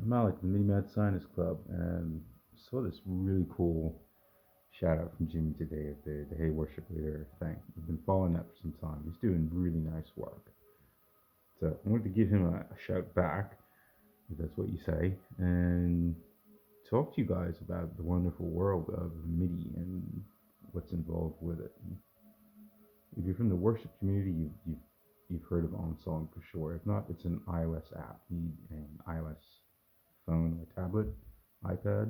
I'm Malik, the Midi Science Club, and saw this really cool shout out from Jimmy today at the Hey Worship Leader thing. I've been following that for some time. He's doing really nice work. So I wanted to give him a shout back, if that's what you say, and talk to you guys about the wonderful world of MIDI and what's involved with it. If you're from the worship community, you've heard of OnSong for sure. If not, it's an iOS app. You need an iOS phone or tablet, iPad,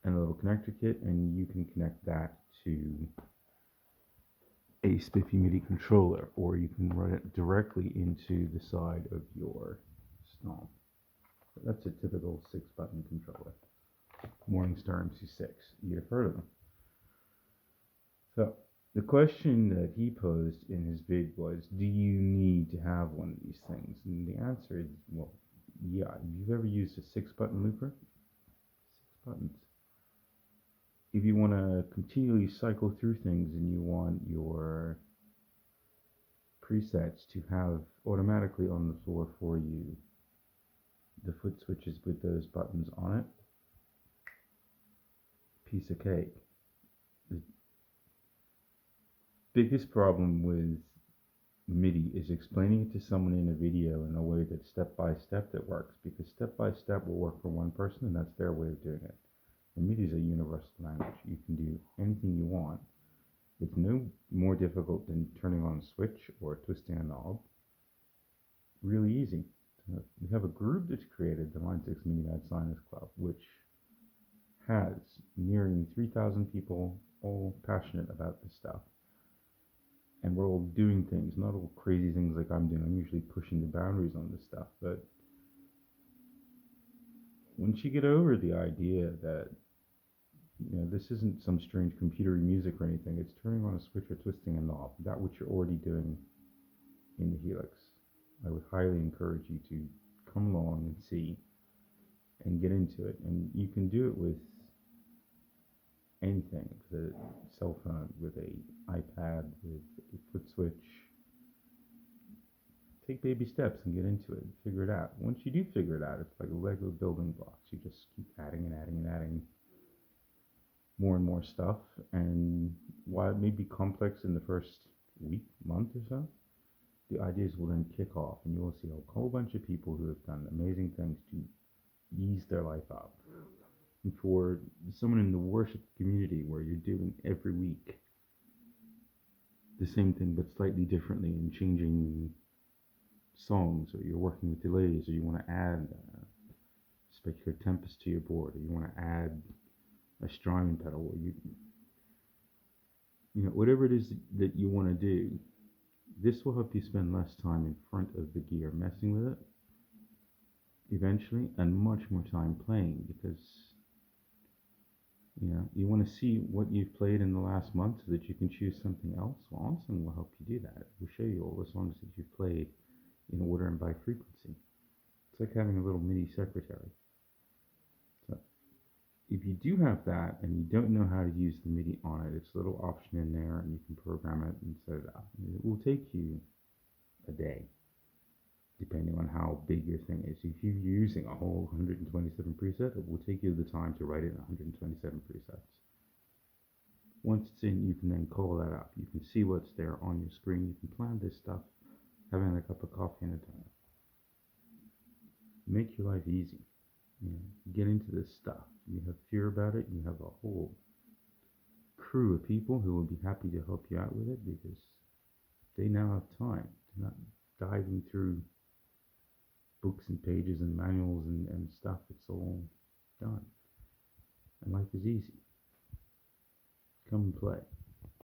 and a little connector kit, and you can connect that to a spiffy MIDI controller, or you can run it directly into the side of your stomp. That's a typical 6-button controller. Morningstar MC6. You've heard of them. So the question that he posed in his vid was, do you need to have one of these things? And the answer is, well, yeah. If you've ever used a 6-button looper, 6 buttons. If you want to continually cycle through things and you want your presets to have automatically on the floor for you the foot switches with those buttons on it, piece of cake. The biggest problem with MIDI is explaining it to someone in a video in a way that's step by step that works, because step by step will work for one person and that's their way of doing it. And MIDI is a universal language. You can do anything you want. It's no more difficult than turning on a switch or twisting a knob. Really easy. We have a group that's created, the Line 6 Midi Science Club, which has nearing 3,000 people all passionate about this stuff. And we're all doing things, not all crazy things like I'm doing. I'm usually pushing the boundaries on this stuff. But once you get over the idea that this isn't some strange computery music or anything, it's turning on a switch or twisting a knob, that which you're already doing in the Helix. I would highly encourage you to come along and see and get into it. And you can do it with anything, with a cell phone, with an iPad, with a foot switch. Take baby steps and get into it, figure it out. Once you do figure it out, it's like Lego building blocks. You just keep adding and adding and adding more and more stuff. And while it may be complex in the first week, month or so, the ideas will then kick off, and you will see a whole bunch of people who have done amazing things to ease their life out. And for someone in the worship community where you're doing every week the same thing but slightly differently and changing songs, or you're working with delays, or you want to add specular tempest to your board, or you want to add a strumming pedal, or whatever it is that you want to do, this will help you spend less time in front of the gear messing with it eventually, and much more time playing, because you want to see what you've played in the last month so that you can choose something else. Well, OnSong will help you do that. It will show you all the songs that you've played in order and by frequency. It's like having a little mini secretary. So if you do have that and you don't know how to use the MIDI on it, it's a little option in there, and you can program it and set it up. It will take you a day, depending on how big your thing is. If you're using a whole 127 preset, it will take you the time to write it in 127 presets. Once it's in, you can then call that up. You can see what's there on your screen. You can plan this stuff, having a cup of coffee and a donut. Make your life easy. Get into this stuff. You have fear about it, you have a whole crew of people who will be happy to help you out with it, because they now have time. They're not diving through books and pages and manuals and stuff. It's all done. And life is easy. Come and play.